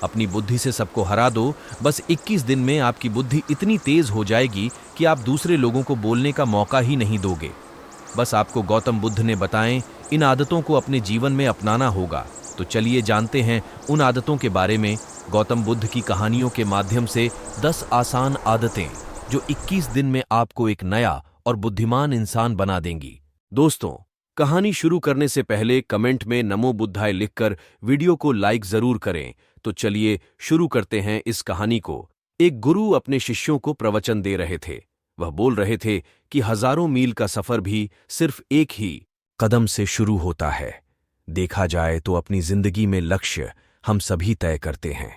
अपनी बुद्धि से सबको हरा दो। बस 21 दिन में आपकी बुद्धि इतनी तेज हो जाएगी कि आप दूसरे लोगों को बोलने का मौका ही नहीं दोगे। बस आपको गौतम बुद्ध ने बताएं, इन आदतों को अपने जीवन में अपनाना होगा। तो चलिए जानते हैं उन आदतों के बारे में। गौतम बुद्ध की कहानियों के माध्यम से 10 आसान आदतें जो 21 दिन में आपको एक नया और बुद्धिमान इंसान बना देंगी। दोस्तों, कहानी शुरू करने से पहले कमेंट में नमो बुद्धाय लिखकर वीडियो को लाइक जरूर करें। तो चलिए शुरू करते हैं इस कहानी को। एक गुरु अपने शिष्यों को प्रवचन दे रहे थे। वह बोल रहे थे कि हजारों मील का सफर भी सिर्फ एक ही कदम से शुरू होता है। देखा जाए तो अपनी जिंदगी में लक्ष्य हम सभी तय करते हैं,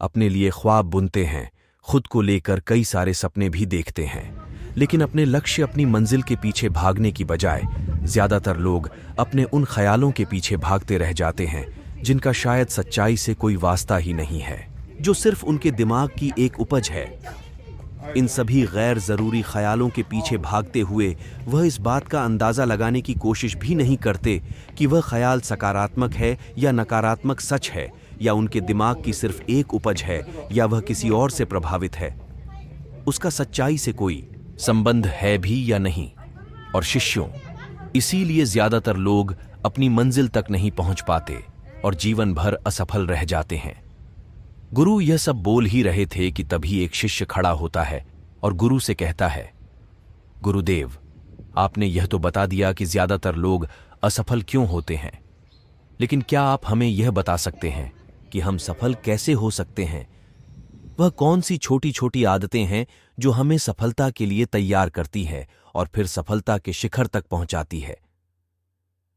अपने लिए ख्वाब बुनते हैं, खुद को लेकर कई सारे सपने भी देखते हैं, लेकिन अपने लक्ष्य, अपनी मंजिल के पीछे भागने की बजाय ज्यादातर लोग अपने उन ख्यालों के पीछे भागते रह जाते हैं जिनका शायद सच्चाई से कोई वास्ता ही नहीं है, जो सिर्फ उनके दिमाग की एक उपज है। इन सभी गैर जरूरी ख्यालों के पीछे भागते हुए वह इस बात का अंदाजा लगाने की कोशिश भी नहीं करते कि वह ख्याल सकारात्मक है या नकारात्मक, सच है या उनके दिमाग की सिर्फ एक उपज है या वह किसी और से प्रभावित है, उसका सच्चाई से कोई संबंध है भी या नहीं। और शिष्यों, इसीलिए ज्यादातर लोग अपनी मंजिल तक नहीं पहुंच पाते और जीवन भर असफल रह जाते हैं। गुरु यह सब बोल ही रहे थे कि तभी एक शिष्य खड़ा होता है और गुरु से कहता है, गुरुदेव, आपने यह तो बता दिया कि ज्यादातर लोग असफल क्यों होते हैं, लेकिन क्या आप हमें यह बता सकते हैं कि हम सफल कैसे हो सकते हैं? वह कौन सी छोटी छोटी आदतें हैं जो हमें सफलता के लिए तैयार करती है और फिर सफलता के शिखर तक पहुंचाती है?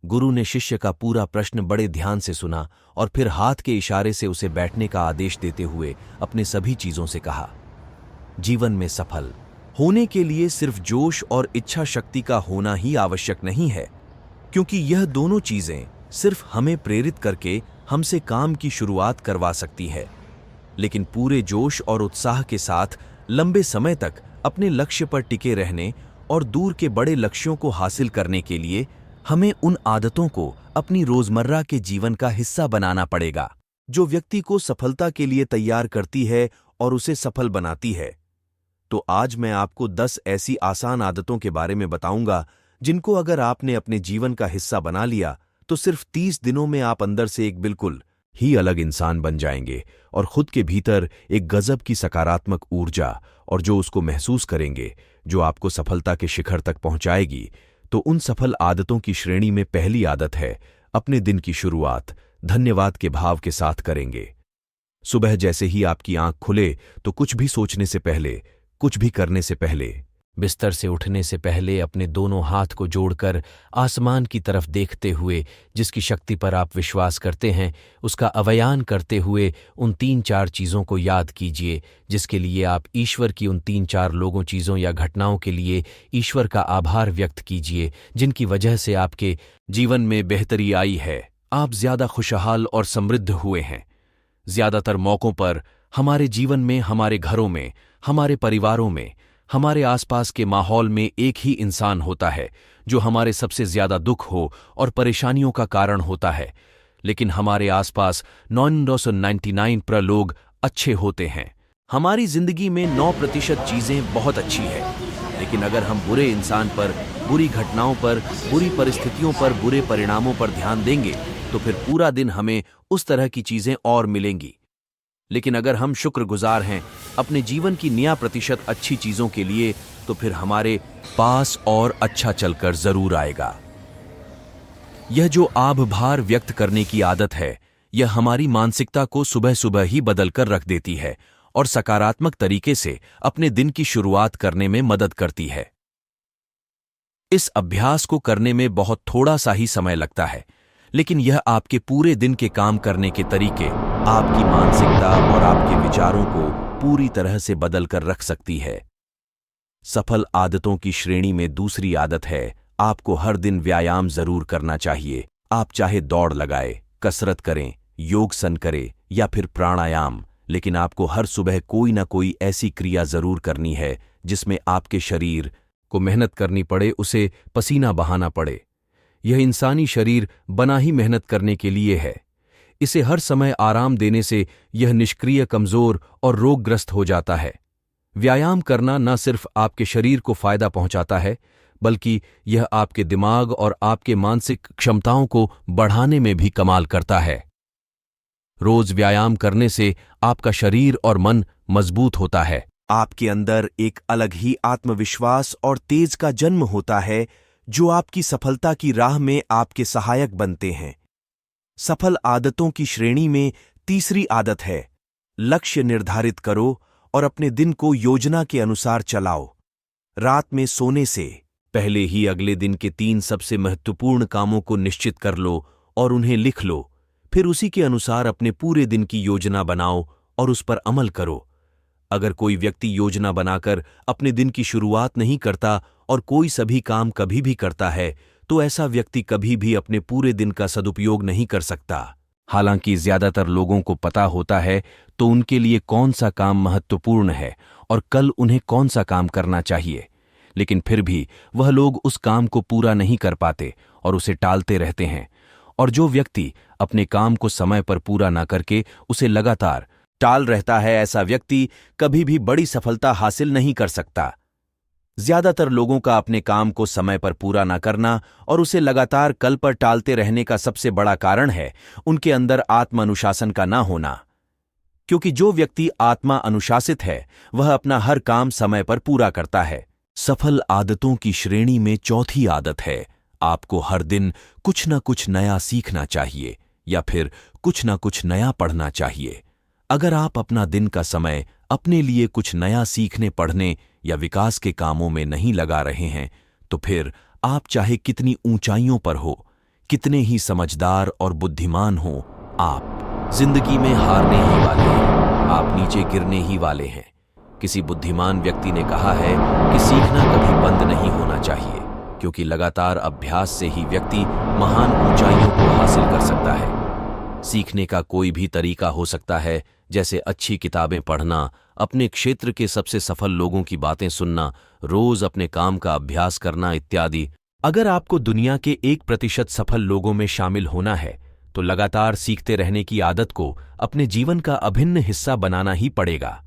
गुरु ने शिष्य का पूरा प्रश्न बड़े ध्यान से सुना और फिर हाथ के इशारे से उसे बैठने का आदेश देते हुए अपने सभी चीजों से कहा, जीवन में सफल होने के लिए सिर्फ जोश और इच्छा शक्ति का होना ही आवश्यक नहीं है, क्योंकि यह दोनों चीजें सिर्फ हमें प्रेरित करके हमसे काम की शुरुआत करवा सकती है। लेकिन पूरे जोश और उत्साह के साथ लंबे समय तक अपने लक्ष्य पर टिके रहने और दूर के बड़े लक्ष्यों को हासिल करने के लिए हमें उन आदतों को अपनी रोजमर्रा के जीवन का हिस्सा बनाना पड़ेगा जो व्यक्ति को सफलता के लिए तैयार करती है और उसे सफल बनाती है। तो आज मैं आपको 10 ऐसी आसान आदतों के बारे में बताऊंगा जिनको अगर आपने अपने जीवन का हिस्सा बना लिया तो सिर्फ 30 दिनों में आप अंदर से एक बिल्कुल ही अलग इंसान बन जाएंगे और खुद के भीतर एक गजब की सकारात्मक ऊर्जा और जो उसको महसूस करेंगे, जो आपको सफलता के शिखर तक पहुंचाएगी। तो उन सफल आदतों की श्रेणी में पहली आदत है, अपने दिन की शुरुआत धन्यवाद के भाव के साथ करेंगे। सुबह जैसे ही आपकी आंख खुले तो कुछ भी सोचने से पहले, कुछ भी करने से पहले, बिस्तर से उठने से पहले अपने दोनों हाथ को जोड़कर आसमान की तरफ देखते हुए, जिसकी शक्ति पर आप विश्वास करते हैं, उसका अवयान करते हुए उन 3-4 चीज़ों को याद कीजिए जिसके लिए आप ईश्वर की, उन 3-4 लोगों, चीज़ों या घटनाओं के लिए ईश्वर का आभार व्यक्त कीजिए जिनकी वजह से आपके जीवन में बेहतरी आई है, आप ज्यादा खुशहाल और समृद्ध हुए हैं। ज्यादातर मौकों पर हमारे जीवन में, हमारे घरों में, हमारे परिवारों में, हमारे आसपास के माहौल में एक ही इंसान होता है जो हमारे सबसे ज्यादा दुख हो और परेशानियों का कारण होता है, लेकिन हमारे आसपास 999% लोग अच्छे होते हैं। हमारी जिंदगी में 9% चीजें बहुत अच्छी है, लेकिन अगर हम बुरे इंसान पर, बुरी घटनाओं पर, बुरी परिस्थितियों पर, बुरे परिणामों पर ध्यान देंगे तो फिर पूरा दिन हमें उस तरह की चीजें और मिलेंगी। लेकिन अगर हम शुक्रगुजार हैं अपने जीवन की 9% अच्छी चीजों के लिए, तो फिर हमारे पास और अच्छा चलकर जरूर आएगा। यह जो आभार व्यक्त करने की आदत है, यह हमारी मानसिकता को सुबह सुबह ही बदल कर रख देती है और सकारात्मक तरीके से अपने दिन की शुरुआत करने में मदद करती है। इस अभ्यास को करने में बहुत थोड़ा सा ही समय लगता है, लेकिन यह आपके पूरे दिन के काम करने के तरीके, आपकी मानसिकता और आपके विचारों को पूरी तरह से बदल कर रख सकती है। सफल आदतों की श्रेणी में दूसरी आदत है, आपको हर दिन व्यायाम जरूर करना चाहिए। आप चाहे दौड़ लगाए, कसरत करें, योगासन करें या फिर प्राणायाम, लेकिन आपको हर सुबह कोई ना कोई ऐसी क्रिया जरूर करनी है जिसमें आपके शरीर को मेहनत करनी पड़े, उसे पसीना बहाना पड़े। यह इंसानी शरीर बना ही मेहनत करने के लिए है। इसे हर समय आराम देने से यह निष्क्रिय, कमजोर और रोगग्रस्त हो जाता है। व्यायाम करना न सिर्फ आपके शरीर को फायदा पहुंचाता है, बल्कि यह आपके दिमाग और आपके मानसिक क्षमताओं को बढ़ाने में भी कमाल करता है। रोज व्यायाम करने से आपका शरीर और मन मजबूत होता है। आपके अंदर एक अलग ही आत्मविश्वास और तेज का जन्म होता है, जो आपकी सफलता की राह में आपके सहायक बनते हैं। सफल आदतों की श्रेणी में तीसरी आदत है, लक्ष्य निर्धारित करो और अपने दिन को योजना के अनुसार चलाओ। रात में सोने से पहले ही अगले दिन के 3 सबसे महत्वपूर्ण कामों को निश्चित कर लो और उन्हें लिख लो। फिर उसी के अनुसार अपने पूरे दिन की योजना बनाओ और उस पर अमल करो। अगर कोई व्यक्ति योजना बनाकर अपने दिन की शुरुआत नहीं करता और कोई सभी काम कभी भी करता है, तो ऐसा व्यक्ति कभी भी अपने पूरे दिन का सदुपयोग नहीं कर सकता। हालांकि ज्यादातर लोगों को पता होता है तो उनके लिए कौन सा काम महत्वपूर्ण है और कल उन्हें कौन सा काम करना चाहिए, लेकिन फिर भी वह लोग उस काम को पूरा नहीं कर पाते और उसे टालते रहते हैं। और जो व्यक्ति अपने काम को समय पर पूरा न करके उसे लगातार टाल रहता है, ऐसा व्यक्ति कभी भी बड़ी सफलता हासिल नहीं कर सकता। ज्यादातर लोगों का अपने काम को समय पर पूरा न करना और उसे लगातार कल पर टालते रहने का सबसे बड़ा कारण है उनके अंदर आत्म अनुशासन का ना होना। क्योंकि जो व्यक्ति आत्मा अनुशासित है, वह अपना हर काम समय पर पूरा करता है। सफल आदतों की श्रेणी में चौथी आदत है, आपको हर दिन कुछ न कुछ नया सीखना चाहिए या फिर कुछ न कुछ नया पढ़ना चाहिए। अगर आप अपना दिन का समय अपने लिए कुछ नया सीखने, पढ़ने या विकास के कामों में नहीं लगा रहे हैं, तो फिर आप चाहे कितनी ऊंचाइयों पर हो, कितने ही समझदार और बुद्धिमान हो, आप जिंदगी में हारने ही वाले हैं, आप नीचे गिरने ही वाले हैं। किसी बुद्धिमान व्यक्ति ने कहा है कि सीखना कभी बंद नहीं होना चाहिए, क्योंकि लगातार अभ्यास से ही व्यक्ति महान ऊंचाइयों को हासिल कर सकता है। सीखने का कोई भी तरीका हो सकता है, जैसे अच्छी किताबें पढ़ना, अपने क्षेत्र के सबसे सफल लोगों की बातें सुनना, रोज अपने काम का अभ्यास करना इत्यादि। अगर आपको दुनिया के 1% सफल लोगों में शामिल होना है, तो लगातार सीखते रहने की आदत को अपने जीवन का अभिन्न हिस्सा बनाना ही पड़ेगा।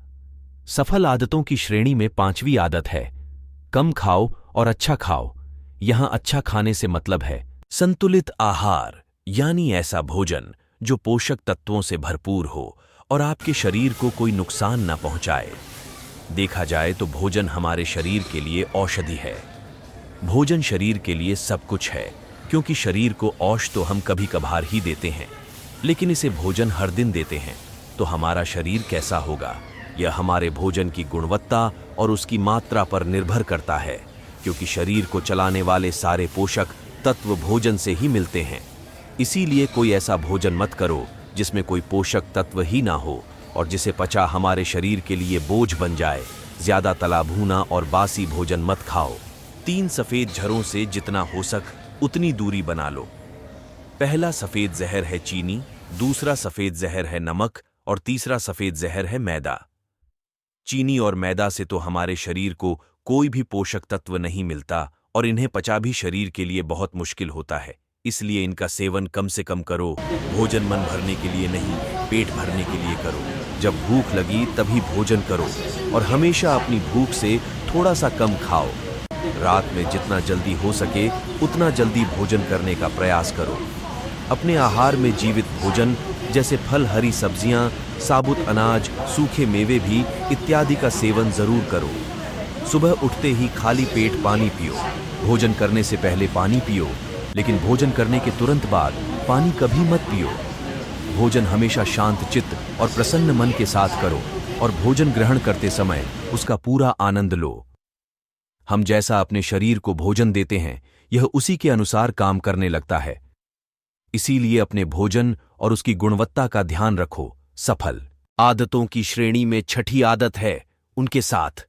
सफल आदतों की श्रेणी में 5वीं आदत है, कम खाओ और अच्छा खाओ। यहां अच्छा खाने से मतलब है संतुलित आहार, यानी ऐसा भोजन जो पोषक तत्वों से भरपूर हो और आपके शरीर को कोई नुकसान न पहुंचाए। देखा जाए तो भोजन हमारे शरीर के लिए औषधि है। भोजन शरीर के लिए सब कुछ है, क्योंकि शरीर को औष तो हम कभी कभार ही देते हैं, लेकिन इसे भोजन हर दिन देते हैं, तो हमारा शरीर कैसा होगा? यह हमारे भोजन की गुणवत्ता और उसकी मात्रा पर निर्भर करता है, क्योंकि शरीर को चलाने वाले सारे पोषक तत्व भोजन से ही मिलते हैं। इसीलिए कोई ऐसा भोजन मत करो जिसमें कोई पोषक तत्व ही ना हो और जिसे पचा हमारे शरीर के लिए बोझ बन जाए। ज्यादा तला भूना और बासी भोजन मत खाओ। 3 सफेद झरों से जितना हो उतनी दूरी बना लो। पहला सफेद जहर है चीनी, दूसरा सफेद जहर है नमक और तीसरा सफेद जहर है मैदा। चीनी और मैदा से तो हमारे शरीर को कोई भी पोषक तत्व नहीं मिलता और इन्हें पचा भी शरीर के लिए बहुत मुश्किल होता है। इसलिए इनका सेवन कम से कम करो। भोजन मन भरने के लिए नहीं, पेट भरने के लिए करो। जब भूख लगी तभी भोजन करो और हमेशा अपनी भूख से थोड़ा सा कम खाओ। रात में जितना जल्दी हो सके उतना जल्दी भोजन करने का प्रयास करो। अपने आहार में जीवित भोजन जैसे फल, हरी सब्जियां, साबुत अनाज, सूखे मेवे भी इत्यादि का सेवन जरूर करो। सुबह उठते ही खाली पेट पानी पियो। भोजन करने से पहले पानी पियो, लेकिन भोजन करने के तुरंत बाद पानी कभी मत पियो। भोजन हमेशा शांत चित्त और प्रसन्न मन के साथ करो और भोजन ग्रहण करते समय उसका पूरा आनंद लो। हम जैसा अपने शरीर को भोजन देते हैं, यह उसी के अनुसार काम करने लगता है। इसीलिए अपने भोजन और उसकी गुणवत्ता का ध्यान रखो। सफल आदतों की श्रेणी में 6ठी आदत है, उनके साथ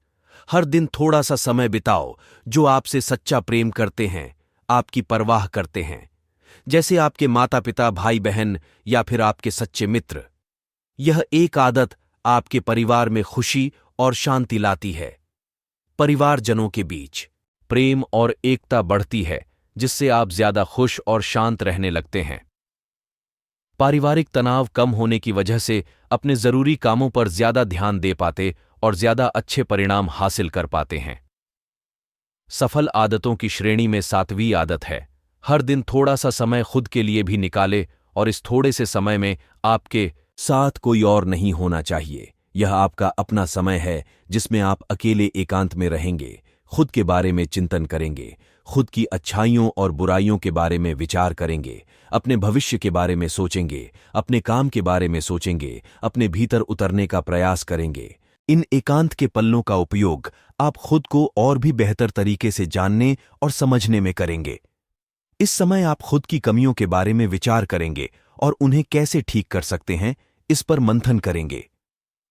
हर दिन थोड़ा सा समय बिताओ। जो आपसे सच्चा प्रेम करते हैं, आपकी परवाह करते हैं, जैसे आपके माता पिता, भाई बहन या फिर आपके सच्चे मित्र। यह एक आदत आपके परिवार में खुशी और शांति लाती है। परिवारजनों के बीच प्रेम और एकता बढ़ती है, जिससे आप ज्यादा खुश और शांत रहने लगते हैं। पारिवारिक तनाव कम होने की वजह से अपने जरूरी कामों पर ज्यादा ध्यान दे पाते और ज्यादा अच्छे परिणाम हासिल कर पाते हैं। सफल आदतों की श्रेणी में 7वीं आदत है, हर दिन थोड़ा सा समय खुद के लिए भी निकाले और इस थोड़े से समय में आपके साथ कोई और नहीं होना चाहिए। यह आपका अपना समय है जिसमें आप अकेले एकांत में रहेंगे, खुद के बारे में चिंतन करेंगे, खुद की अच्छाइयों और बुराइयों के बारे में विचार करेंगे, अपने भविष्य के बारे में सोचेंगे, अपने काम के बारे में सोचेंगे, अपने भीतर उतरने का प्रयास करेंगे। इन एकांत के पलों का उपयोग आप खुद को और भी बेहतर तरीके से जानने और समझने में करेंगे। इस समय आप खुद की कमियों के बारे में विचार करेंगे और उन्हें कैसे ठीक कर सकते हैं, इस पर मंथन करेंगे।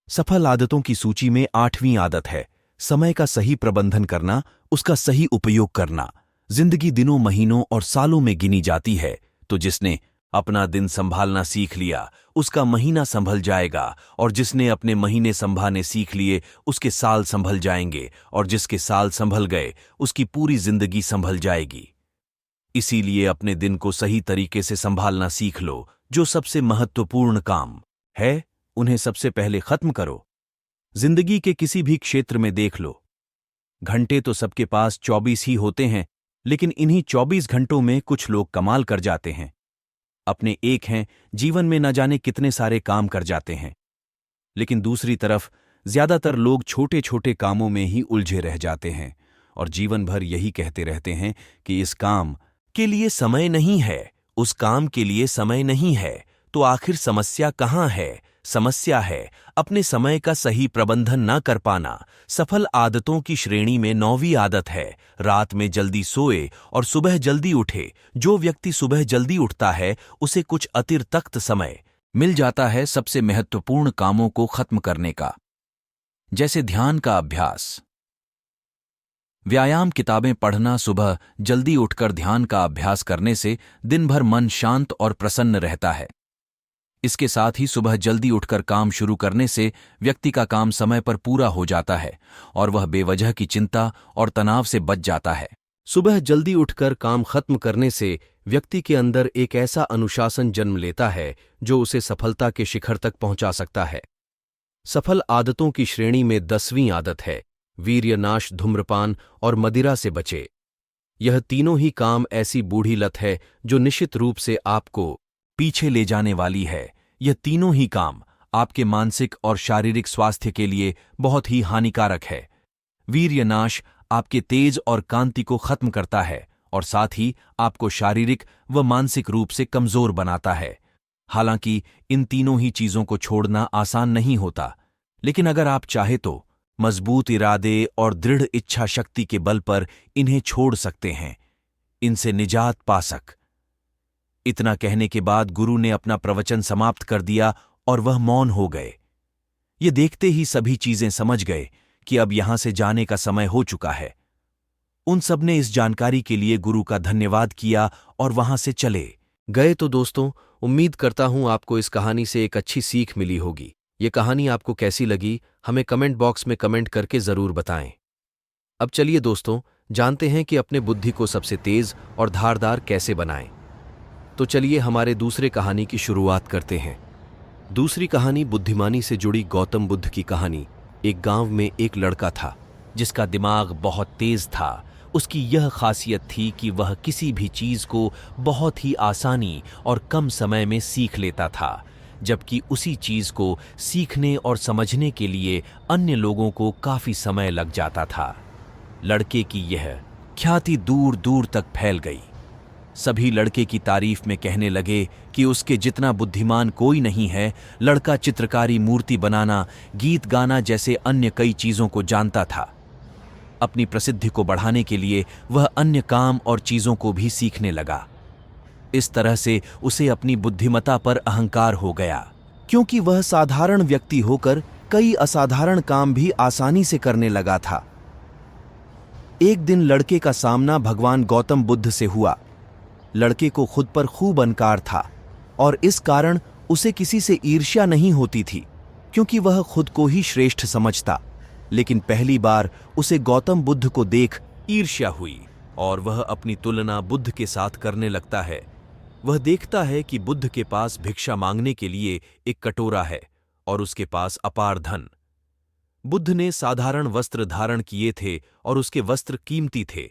सफल आदतों की सूची में 8वीं आदत है, समय का सही प्रबंधन करना, उसका सही उपयोग करना। जिंदगी दिनों, महीनों और सालों में गिनी जाती है, तो जिसने अपना दिन संभालना सीख लिया उसका महीना संभल जाएगा, और जिसने अपने महीने संभालने सीख लिए उसके साल संभल जाएंगे, और जिसके साल संभल गए उसकी पूरी जिंदगी संभल जाएगी। इसीलिए अपने दिन को सही तरीके से संभालना सीख लो। जो सबसे महत्वपूर्ण काम है उन्हें सबसे पहले खत्म करो। जिंदगी के किसी भी क्षेत्र में देख लो, घंटे तो सबके पास 24 ही होते हैं, लेकिन इन्हीं 24 घंटों में कुछ लोग कमाल कर जाते हैं। अपने एक हैं, जीवन में न जाने कितने सारे काम कर जाते हैं, लेकिन दूसरी तरफ ज्यादातर लोग छोटे छोटे कामों में ही उलझे रह जाते हैं और जीवन भर यही कहते रहते हैं कि इस काम के लिए समय नहीं है, उस काम के लिए समय नहीं है। तो आखिर समस्या कहाँ है? समस्या है अपने समय का सही प्रबंधन न कर पाना। सफल आदतों की श्रेणी में 9वीं आदत है, रात में जल्दी सोए और सुबह जल्दी उठे। जो व्यक्ति सुबह जल्दी उठता है उसे कुछ अतिरिक्त समय मिल जाता है सबसे महत्वपूर्ण कामों को खत्म करने का, जैसे ध्यान का अभ्यास, व्यायाम, किताबें पढ़ना। सुबह जल्दी उठकर ध्यान का अभ्यास करने से दिन भर मन शांत और प्रसन्न रहता है। इसके साथ ही सुबह जल्दी उठकर काम शुरू करने से व्यक्ति का काम समय पर पूरा हो जाता है और वह बेवजह की चिंता और तनाव से बच जाता है। सुबह जल्दी उठकर काम खत्म करने से व्यक्ति के अंदर एक ऐसा अनुशासन जन्म लेता है जो उसे सफलता के शिखर तक पहुंचा सकता है। सफल आदतों की श्रेणी में 10वीं आदत है, वीर्यनाश, धूम्रपान और मदिरा से बचे। यह तीनों ही काम ऐसी बूढ़ी लत है जो निश्चित रूप से आपको पीछे ले जाने वाली है। यह तीनों ही काम आपके मानसिक और शारीरिक स्वास्थ्य के लिए बहुत ही हानिकारक है। वीर्यनाश आपके तेज और कांति को खत्म करता है और साथ ही आपको शारीरिक व मानसिक रूप से कमजोर बनाता है। हालांकि इन तीनों ही चीजों को छोड़ना आसान नहीं होता, लेकिन अगर आप चाहे तो मजबूत इरादे और दृढ़ इच्छा शक्ति के बल पर इन्हें छोड़ सकते हैं, इनसे निजात पा सक। इतना कहने के बाद गुरु ने अपना प्रवचन समाप्त कर दिया और वह मौन हो गए। ये देखते ही सभी चीजें समझ गए कि अब यहां से जाने का समय हो चुका है। उन सब ने इस जानकारी के लिए गुरु का धन्यवाद किया और वहां से चले गए। तो दोस्तों, उम्मीद करता हूं आपको इस कहानी से एक अच्छी सीख मिली होगी। ये कहानी आपको कैसी लगी हमें कमेंट बॉक्स में कमेंट करके जरूर बताएं। अब चलिए दोस्तों, जानते हैं कि अपने बुद्धि को सबसे तेज और धारदार कैसे बनाएं। तो चलिए हमारे दूसरे कहानी की शुरुआत करते हैं। दूसरी कहानी बुद्धिमानी से जुड़ी गौतम बुद्ध की कहानी। एक गांव में एक लड़का था जिसका दिमाग बहुत तेज था। उसकी यह खासियत थी कि वह किसी भी चीज को बहुत ही आसानी और कम समय में सीख लेता था, जबकि उसी चीज को सीखने और समझने के लिए अन्य लोगों को काफी समय लग जाता था। लड़के की यह ख्याति दूर दूर तक फैल गई। सभी लड़के की तारीफ में कहने लगे कि उसके जितना बुद्धिमान कोई नहीं है। लड़का चित्रकारी, मूर्ति बनाना, गीत गाना जैसे अन्य कई चीजों को जानता था। अपनी प्रसिद्धि को बढ़ाने के लिए वह अन्य काम और चीजों को भी सीखने लगा। इस तरह से उसे अपनी बुद्धिमत्ता पर अहंकार हो गया, क्योंकि वह साधारण व्यक्ति होकर कई असाधारण काम भी आसानी से करने लगा था। एक दिन लड़के का सामना भगवान गौतम बुद्ध से हुआ। लड़के को खुद पर खूब अहंकार था और इस कारण उसे किसी से ईर्ष्या नहीं होती थी, क्योंकि वह खुद को ही श्रेष्ठ समझता। लेकिन पहली बार उसे गौतम बुद्ध को देख ईर्ष्या हुई और वह अपनी तुलना बुद्ध के साथ करने लगता है। वह देखता है कि बुद्ध के पास भिक्षा मांगने के लिए एक कटोरा है और उसके पास अपार धन। बुद्ध ने साधारण वस्त्र धारण किए थे और उसके वस्त्र कीमती थे।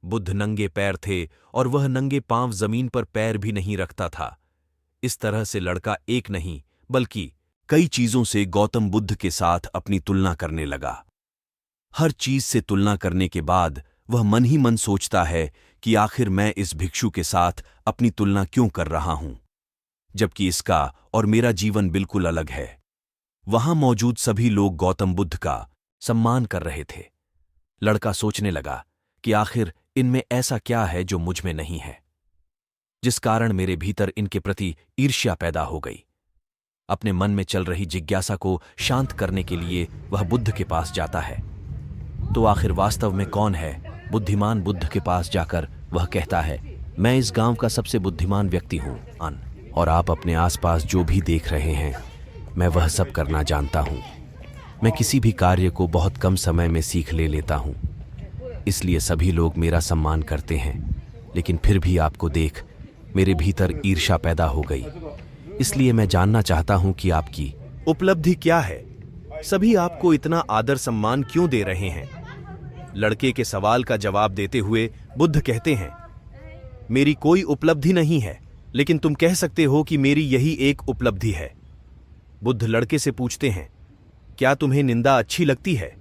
बुद्ध नंगे पैर थे और वह नंगे पांव जमीन पर पैर भी नहीं रखता था। इस तरह से लड़का एक नहीं बल्कि कई चीजों से गौतम बुद्ध के साथ अपनी तुलना करने लगा। हर चीज से तुलना करने के बाद वह मन ही मन सोचता है कि आखिर मैं इस भिक्षु के साथ अपनी तुलना क्यों कर रहा हूं, जबकि इसका और मेरा जीवन बिल्कुल अलग है। वहां मौजूद सभी लोग गौतम बुद्ध का सम्मान कर रहे थे। लड़का सोचने लगा कि आखिर इनमें ऐसा क्या है जो मुझ में नहीं है, जिस कारण मेरे भीतर इनके प्रति ईर्ष्या पैदा हो गई। अपने मन में चल रही जिज्ञासा को शांत करने के लिए वह बुद्ध के पास जाता है। तो आखिर वास्तव में कौन है? बुद्धिमान बुद्ध के पास जाकर वह कहता है, मैं इस गांव का सबसे बुद्धिमान व्यक्ति हूं और आप अपने आसपास जो भी देख रहे हैं मैं वह सब करना जानता हूं। मैं किसी भी कार्य को बहुत कम समय में सीख लेता हूं, इसलिए सभी लोग मेरा सम्मान करते हैं। लेकिन फिर भी आपको देख मेरे भीतर ईर्ष्या पैदा हो गई। इसलिए मैं जानना चाहता हूं कि आपकी उपलब्धि क्या है? सभी आपको इतना आदर सम्मान क्यों दे रहे हैं? लड़के के सवाल का जवाब देते हुए बुद्ध कहते हैं, मेरी कोई उपलब्धि नहीं है, लेकिन तुम कह सकते हो कि मेरी यही एक उपलब्धि है। बुद्ध लड़के से पूछते हैं, क्या तुम्हें निंदा अच्छी लगती है?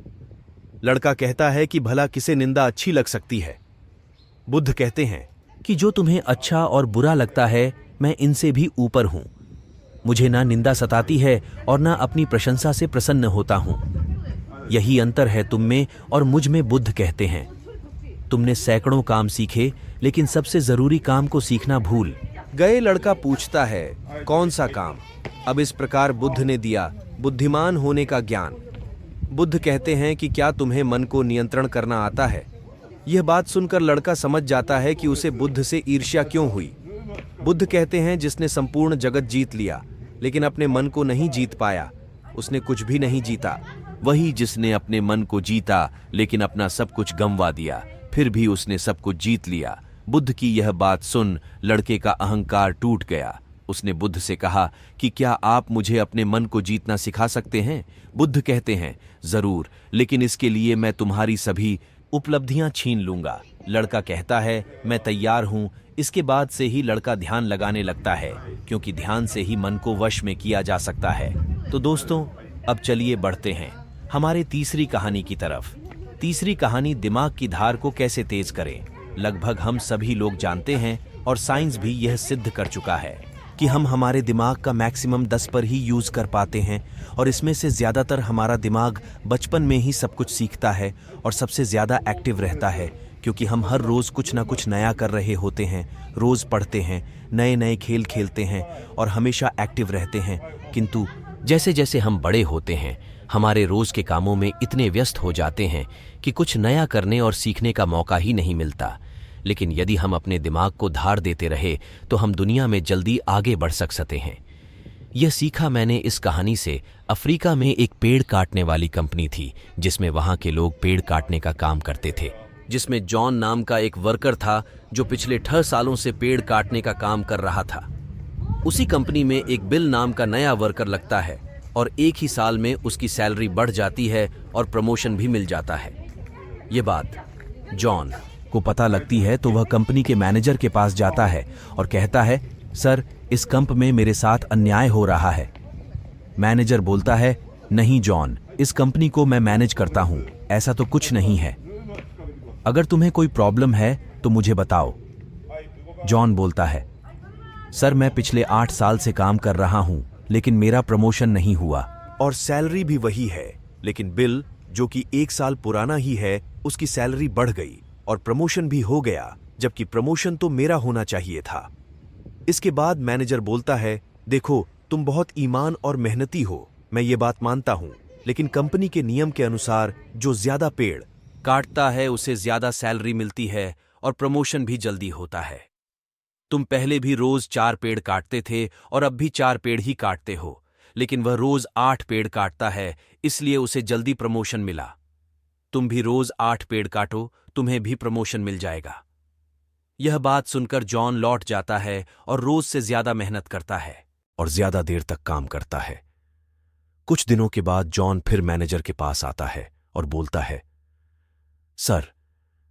लड़का कहता है कि भला किसे निंदा अच्छी लग सकती है? बुद्ध कहते हैं कि जो तुम्हें अच्छा और बुरा लगता है मैं इनसे भी ऊपर हूं। मुझे ना निंदा सताती है और ना अपनी प्रशंसा से प्रसन्न होता हूं। यही अंतर है तुम में और मुझ में। बुद्ध कहते हैं, तुमने सैकड़ों काम सीखे लेकिन सबसे जरूरी काम को सीखना भूल गए। लड़का पूछता है, कौन सा काम? अब इस प्रकार बुद्ध ने दिया बुद्धिमान होने का ज्ञान। बुद्ध कहते हैं कि क्या तुम्हें मन को नियंत्रण करना आता है? यह बात सुनकर लड़का समझ जाता है कि उसे बुद्ध से ईर्ष्या क्यों हुई। बुद्ध कहते हैं, जिसने संपूर्ण जगत जीत लिया लेकिन अपने मन को नहीं जीत पाया, उसने कुछ भी नहीं जीता। वही जिसने अपने मन को जीता लेकिन अपना सब कुछ गंवा दिया, फिर भी उसने सब कुछ जीत लिया। बुद्ध की यह बात सुन लड़के का अहंकार टूट गया। उसने बुद्ध से कहा कि क्या आप मुझे अपने मन को जीतना सिखा सकते हैं? बुद्ध कहते हैं, जरूर, लेकिन इसके लिए मैं तुम्हारी सभी उपलब्धियां छीन लूंगा। लड़का कहता है, मैं तैयार हूं। इसके बाद से ही लड़का ध्यान लगाने लगता है, क्योंकि ध्यान से ही मन को वश में किया जा सकता है। तो दोस्तों, अब चलिए बढ़ते हैं हमारे तीसरी कहानी की तरफ। तीसरी कहानी दिमाग की धार को कैसे तेज करें। लगभग हम सभी लोग जानते हैं और साइंस भी यह सिद्ध कर चुका है कि हम हमारे दिमाग का मैक्सिमम 10 पर ही यूज कर पाते हैं और इसमें से ज्यादातर हमारा दिमाग बचपन में ही सब कुछ सीखता है और सबसे ज्यादा एक्टिव रहता है, क्योंकि हम हर रोज कुछ ना कुछ नया कर रहे होते हैं, रोज पढ़ते हैं, नए नए खेल खेलते हैं और हमेशा एक्टिव रहते हैं। किंतु जैसे जैसे हम बड़े होते हैं हमारे रोज के कामों में इतने व्यस्त हो जाते हैं कि कुछ नया करने और सीखने का मौका ही नहीं मिलता। लेकिन यदि हम अपने दिमाग को धार देते रहे तो हम दुनिया में जल्दी आगे बढ़ सकते हैं। यह सीखा मैंने इस कहानी से। अफ्रीका में एक पेड़ काटने वाली कंपनी थी जिसमें वहां के लोग पेड़ काटने का काम करते थे, जिसमें जॉन नाम का एक वर्कर था जो पिछले 6 सालों से पेड़ काटने का काम कर रहा था। उसी कंपनी में एक बिल नाम का नया वर्कर लगता है और एक ही साल में उसकी सैलरी बढ़ जाती है और प्रमोशन भी मिल जाता है। ये बात जॉन को पता लगती है तो वह कंपनी के मैनेजर के पास जाता है और कहता है, सर, इस कंप में मेरे साथ अन्याय हो रहा है। मैनेजर बोलता है, नहीं जॉन, इस कंपनी को मैं मैनेज करता हूं, ऐसा तो कुछ नहीं है। अगर तुम्हें कोई प्रॉब्लम है तो मुझे बताओ। जॉन बोलता है, सर, मैं पिछले 8 साल से काम कर रहा हूं लेकिन मेरा प्रमोशन नहीं हुआ और सैलरी भी वही है। लेकिन बिल, जो कि 1 साल पुराना ही है, उसकी सैलरी बढ़ गई और प्रमोशन भी हो गया, जबकि प्रमोशन तो मेरा होना चाहिए था। इसके बाद मैनेजर बोलता है, देखो, तुम बहुत ईमान और मेहनती हो, मैं ये बात मानता हूं, लेकिन कंपनी के नियम के अनुसार जो ज्यादा पेड़ काटता है उसे ज्यादा सैलरी मिलती है और प्रमोशन भी जल्दी होता है। तुम पहले भी रोज 4 पेड़ काटते थे और अब भी 4 पेड़ ही काटते हो, लेकिन वह रोज 8 पेड़ काटता है, इसलिए उसे जल्दी प्रमोशन मिला। तुम भी रोज 8 पेड़ काटो, तुम्हें भी प्रमोशन मिल जाएगा। यह बात सुनकर जॉन लौट जाता है और रोज से ज्यादा मेहनत करता है और ज्यादा देर तक काम करता है। कुछ दिनों के बाद जॉन फिर मैनेजर के पास आता है और बोलता है, सर,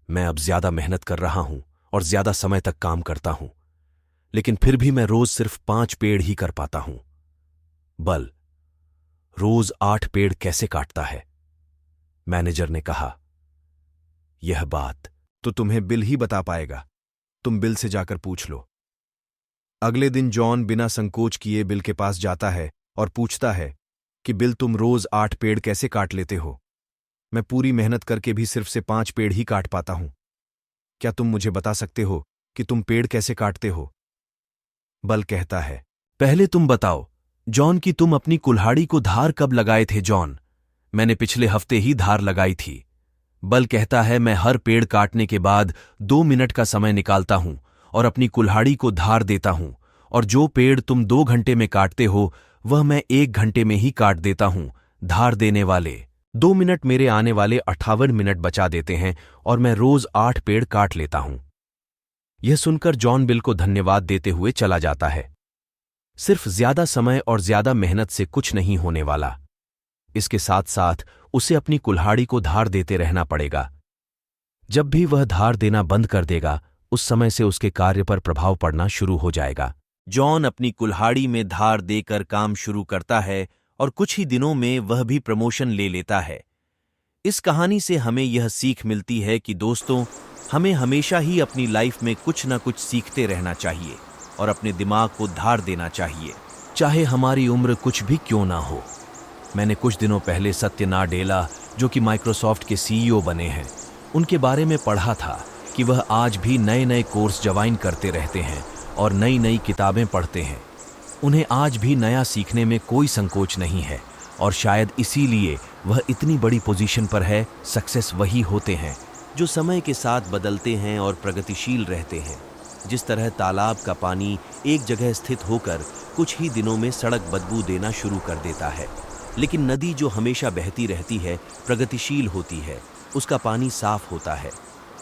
मैं अब ज्यादा मेहनत कर रहा हूं और ज्यादा समय तक काम करता हूं, लेकिन फिर भी मैं रोज सिर्फ 5 पेड़ ही कर पाता हूं। बल रोज 8 पेड़ कैसे काटता है? मैनेजर ने कहा, यह बात तो तुम्हें बिल ही बता पाएगा, तुम बिल से जाकर पूछ लो। अगले दिन जॉन बिना संकोच किए बिल के पास जाता है और पूछता है कि बिल, तुम रोज 8 पेड़ कैसे काट लेते हो? मैं पूरी मेहनत करके भी सिर्फ से 5 पेड़ ही काट पाता हूं। क्या तुम मुझे बता सकते हो कि तुम पेड़ कैसे काटते हो? बल कहता है, पहले तुम बताओ जॉन कि तुम अपनी कुल्हाड़ी को धार कब लगाए थे? जॉन, मैंने पिछले हफ्ते ही धार लगाई थी। बल कहता है, मैं हर पेड़ काटने के बाद 2 मिनट का समय निकालता हूं और अपनी कुल्हाड़ी को धार देता हूं, और जो पेड़ तुम 2 घंटे में काटते हो वह मैं 1 घंटे में ही काट देता हूं। धार देने वाले 2 मिनट मेरे आने वाले 58 मिनट बचा देते हैं और मैं रोज 8 पेड़ काट लेता हूं। यह सुनकर जॉन बिल को धन्यवाद देते हुए चला जाता है। सिर्फ ज्यादा समय और ज्यादा मेहनत से कुछ नहीं होने वाला, इसके साथ साथ उसे अपनी कुल्हाड़ी को धार देते रहना पड़ेगा। जब भी वह धार देना बंद कर देगा, उस समय से उसके कार्य पर प्रभाव पड़ना शुरू हो जाएगा। जॉन अपनी कुल्हाड़ी में धार देकर काम शुरू करता है और कुछ ही दिनों में वह भी प्रमोशन ले लेता है। इस कहानी से हमें यह सीख मिलती है कि दोस्तों, हमें हमेशा ही अपनी लाइफ में कुछ ना कुछ सीखते रहना चाहिए और अपने दिमाग को धार देना चाहिए, चाहे हमारी उम्र कुछ भी क्यों ना हो। मैंने कुछ दिनों पहले सत्य नाडेला, जो कि माइक्रोसॉफ्ट के सीईओ बने हैं, उनके बारे में पढ़ा था कि वह आज भी नए नए कोर्स ज्वाइन करते रहते हैं और नई नई किताबें पढ़ते हैं। उन्हें आज भी नया सीखने में कोई संकोच नहीं है और शायद इसीलिए वह इतनी बड़ी पोजीशन पर है। सक्सेस वही होते हैं जो समय के साथ बदलते हैं और प्रगतिशील रहते हैं। जिस तरह तालाब का पानी एक जगह स्थित होकर कुछ ही दिनों में सड़क बदबू देना शुरू कर देता है, लेकिन नदी जो हमेशा बहती रहती है प्रगतिशील होती है, उसका पानी साफ होता है।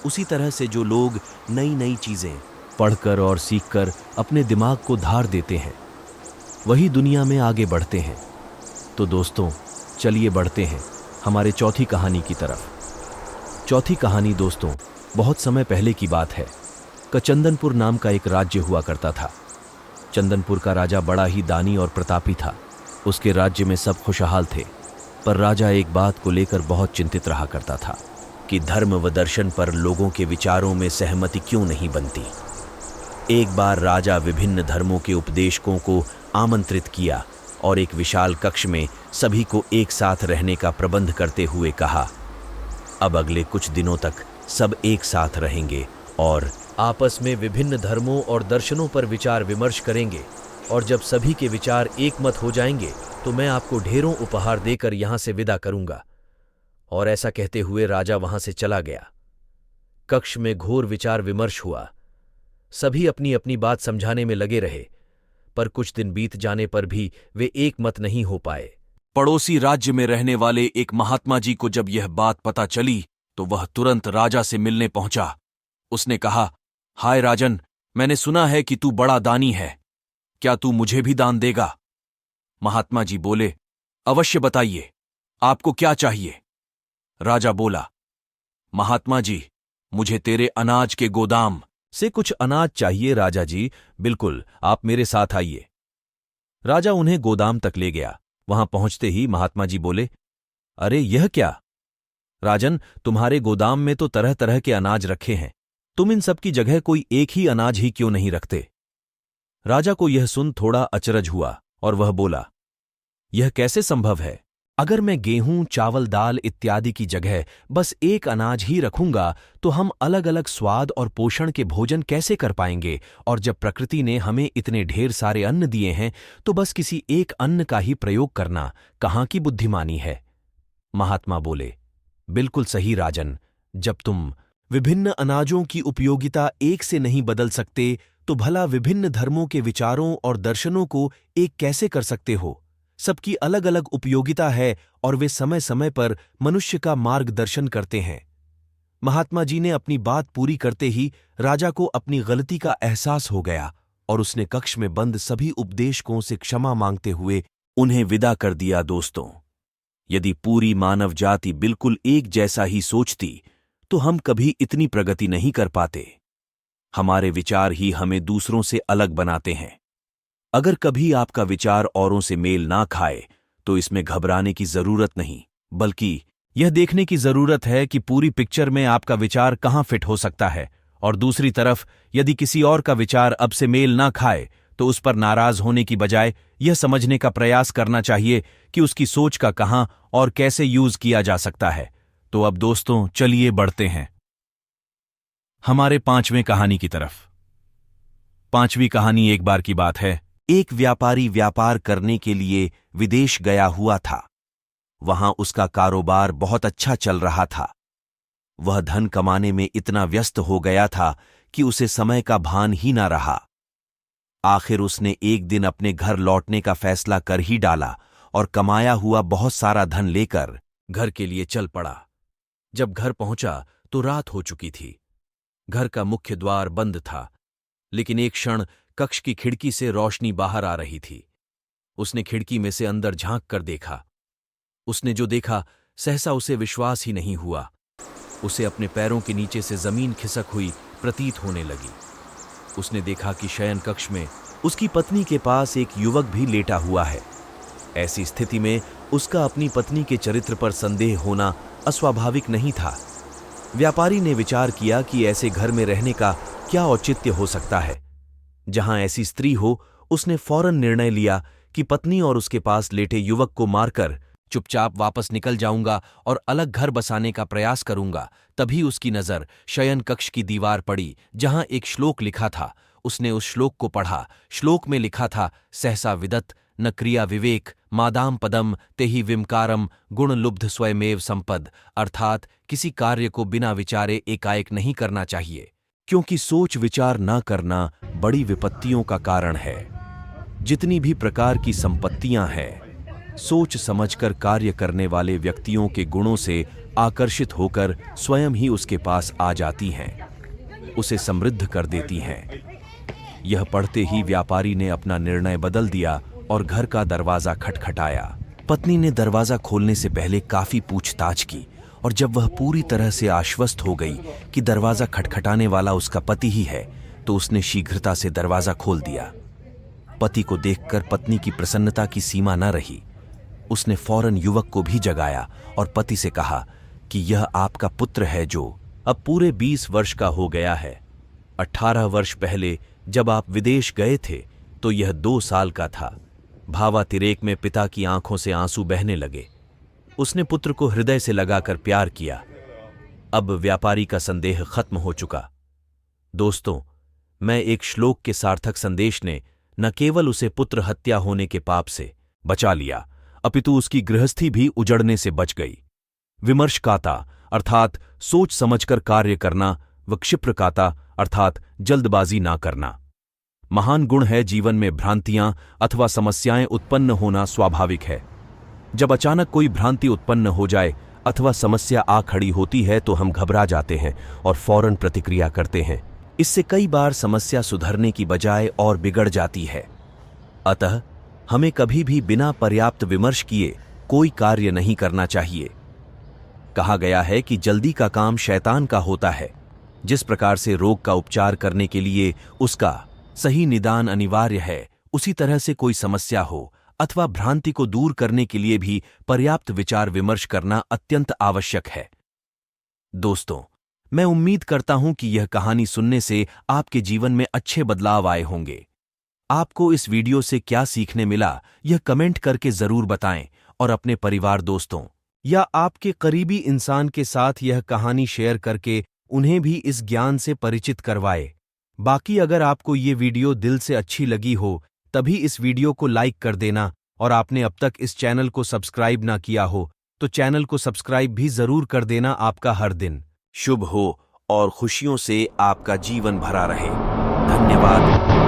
उसी तरह से जो लोग नई नई चीजें पढ़कर और सीखकर अपने दिमाग को धार देते हैं, वही दुनिया में आगे बढ़ते हैं। तो दोस्तों, चलिए बढ़ते हैं हमारे चौथी कहानी की तरफ। चौथी कहानी दोस्तों बहुत समय पहले की बात है। चंदनपुर नाम का एक राज्य हुआ करता था। चंदनपुर का राजा बड़ा ही दानी और प्रतापी था। उसके राज्य में सब खुशहाल थे, पर राजा एक बात को लेकर बहुत चिंतित रहा करता था कि धर्म व दर्शन पर लोगों के विचारों में सहमति क्यों नहीं बनती। एक बार राजा विभिन्न धर्मों के उपदेशकों को आमंत्रित किया और एक विशाल कक्ष में सभी को एक साथ रहने का प्रबंध करते हुए कहा, अब अगले कुछ दिनों तक सब एक साथ रहेंगे और आपस में विभिन्न धर्मों और दर्शनों पर विचार विमर्श करेंगे, और जब सभी के विचार एक मत हो जाएंगे तो मैं आपको ढेरों उपहार देकर यहां से विदा करूंगा। और ऐसा कहते हुए राजा वहां से चला गया। कक्ष में घोर विचार विमर्श हुआ। सभी अपनी अपनी बात समझाने में लगे रहे, पर कुछ दिन बीत जाने पर भी वे एक मत नहीं हो पाए। पड़ोसी राज्य में रहने वाले एक महात्मा जी को जब यह बात पता चली तो वह तुरंत राजा से मिलने पहुंचा। उसने कहा, हाय राजन, मैंने सुना है कि तू बड़ा दानी है, क्या तू मुझे भी दान देगा? महात्मा जी बोले, अवश्य बताइए, आपको क्या चाहिए? राजा बोला, महात्मा जी, मुझे तेरे अनाज के गोदाम से कुछ अनाज चाहिए। राजा जी, बिल्कुल, आप मेरे साथ आइए। राजा उन्हें गोदाम तक ले गया। वहां पहुंचते ही महात्मा जी बोले, अरे यह क्या राजन, तुम्हारे गोदाम में तो तरह तरह के अनाज रखे हैं, तुम इन सब की जगह कोई एक ही अनाज ही क्यों नहीं रखते? राजा को यह सुन थोड़ा अचरज हुआ और वह बोला, यह कैसे संभव है? अगर मैं गेहूं, चावल, दाल इत्यादि की जगह बस एक अनाज ही रखूंगा तो हम अलग अलग स्वाद और पोषण के भोजन कैसे कर पाएंगे? और जब प्रकृति ने हमें इतने ढेर सारे अन्न दिए हैं तो बस किसी एक अन्न का ही प्रयोग करना कहाँ की बुद्धिमानी है? महात्मा बोले, बिल्कुल सही राजन, जब तुम विभिन्न अनाजों की उपयोगिता एक से नहीं बदल सकते तो भला विभिन्न धर्मों के विचारों और दर्शनों को एक कैसे कर सकते हो? सबकी अलग अलग उपयोगिता है और वे समय समय पर मनुष्य का मार्गदर्शन करते हैं। महात्मा जी ने अपनी बात पूरी करते ही राजा को अपनी गलती का एहसास हो गया और उसने कक्ष में बंद सभी उपदेशकों से क्षमा मांगते हुए उन्हें विदा कर दिया। दोस्तों, यदि पूरी मानव जाति बिल्कुल एक जैसा ही सोचती तो हम कभी इतनी प्रगति नहीं कर पाते। हमारे विचार ही हमें दूसरों से अलग बनाते हैं। अगर कभी आपका विचार औरों से मेल ना खाए तो इसमें घबराने की जरूरत नहीं, बल्कि यह देखने की जरूरत है कि पूरी पिक्चर में आपका विचार कहां फिट हो सकता है। और दूसरी तरफ यदि किसी और का विचार अब से मेल ना खाए तो उस पर नाराज होने की बजाय यह समझने का प्रयास करना चाहिए कि उसकी सोच का कहां और कैसे यूज किया जा सकता है। तो अब दोस्तों, चलिए बढ़ते हैं हमारे 5वें कहानी की तरफ। 5वीं कहानी एक बार की बात है। एक व्यापारी व्यापार करने के लिए विदेश गया हुआ था। वहां उसका कारोबार बहुत अच्छा चल रहा था। वह धन कमाने में इतना व्यस्त हो गया था कि उसे समय का भान ही ना रहा। आखिर उसने एक दिन अपने घर लौटने का फैसला कर ही डाला और कमाया हुआ बहुत सारा धन लेकर घर के लिए चल पड़ा। जब घर पहुंचा तो रात हो चुकी थी। घर का मुख्य द्वार बंद था, लेकिन एक क्षण कक्ष की खिड़की से रोशनी बाहर आ रही थी। उसने खिड़की में से अंदर झांक कर देखा। उसने जो देखा सहसा उसे विश्वास ही नहीं हुआ। उसे अपने पैरों के नीचे से जमीन खिसक हुई प्रतीत होने लगी। उसने देखा कि शयन कक्ष में उसकी पत्नी के पास एक युवक भी लेटा हुआ है। ऐसी स्थिति में उसका अपनी पत्नी के चरित्र पर संदेह होना अस्वाभाविक नहीं था। व्यापारी ने विचार किया कि ऐसे घर में रहने का क्या औचित्य हो सकता है जहां ऐसी स्त्री हो। उसने फौरन निर्णय लिया कि पत्नी और उसके पास लेटे युवक को मारकर चुपचाप वापस निकल जाऊंगा और अलग घर बसाने का प्रयास करूंगा। तभी उसकी नजर शयन कक्ष की दीवार पड़ी जहां एक श्लोक लिखा था। उसने उस श्लोक को पढ़ा। श्लोक में लिखा था, सहसा विदत न क्रिया विवेक मादाम पदम तेहि विमकारम गुण लुब्ध स्वयमेव संपद। अर्थात किसी कार्य को बिना विचारे एकाएक नहीं करना चाहिए, क्योंकि सोच विचार न करना बड़ी विपत्तियों का कारण है। जितनी भी प्रकार की संपत्तियां हैं, सोच समझकर कार्य करने वाले व्यक्तियों के गुणों से आकर्षित होकर स्वयं ही उसके पास आ जाती हैं, उसे समृद्ध कर देती हैं। यह पढ़ते ही व्यापारी ने अपना निर्णय बदल दिया और घर का दरवाजा खटखटाया। पत्नी ने दरवाजा खोलने से पहले काफी पूछताछ की और जब वह पूरी तरह से आश्वस्त हो गई कि दरवाजा खटखटाने वाला उसका पति ही है तो उसने शीघ्रता से दरवाजा खोल दिया। पति को देखकर पत्नी की प्रसन्नता की सीमा न रही। उसने फौरन युवक को भी जगाया और पति से कहा कि यह आपका पुत्र है जो अब पूरे 20 वर्ष का हो गया है। 18 वर्ष पहले जब आप विदेश गए थे तो यह 2 साल का था। भावातिरेक में पिता की आंखों से आंसू बहने लगे। उसने पुत्र को हृदय से लगाकर प्यार किया। अब व्यापारी का संदेह खत्म हो चुका। दोस्तों, मैं एक श्लोक के सार्थक संदेश ने न केवल उसे पुत्र हत्या होने के पाप से बचा लिया, अपितु उसकी गृहस्थी भी उजड़ने से बच गई। विमर्शकाता अर्थात सोच समझकर कार्य करना व क्षिप्रकाता अर्थात जल्दबाजी ना करना। महान गुण है जीवन में भ्रांतियां अथवा समस्याएं उत्पन्न होना स्वाभाविक है। जब अचानक कोई भ्रांति उत्पन्न हो जाए अथवा समस्या आ खड़ी होती है तो हम घबरा जाते हैं और फौरन प्रतिक्रिया करते हैं। इससे कई बार समस्या सुधरने की बजाय और बिगड़ जाती है। अतः हमें कभी भी बिना पर्याप्त विमर्श किए कोई कार्य नहीं करना चाहिए। कहा गया है कि जल्दी का काम शैतान का होता है। जिस प्रकार से रोग का उपचार करने के लिए उसका सही निदान अनिवार्य है, उसी तरह से कोई समस्या हो अथवा भ्रांति को दूर करने के लिए भी पर्याप्त विचार विमर्श करना अत्यंत आवश्यक है। दोस्तों, मैं उम्मीद करता हूं कि यह कहानी सुनने से आपके जीवन में अच्छे बदलाव आए होंगे। आपको इस वीडियो से क्या सीखने मिला, यह कमेंट करके जरूर बताएं और अपने परिवार, दोस्तों या आपके करीबी इंसान के साथ यह कहानी शेयर करके उन्हें भी इस ज्ञान से परिचित करवाएं। बाकी अगर आपको ये वीडियो दिल से अच्छी लगी हो तभी इस वीडियो को लाइक कर देना और आपने अब तक इस चैनल को सब्सक्राइब ना किया हो तो चैनल को सब्सक्राइब भी जरूर कर देना। आपका हर दिन शुभ हो और खुशियों से आपका जीवन भरा रहे। धन्यवाद।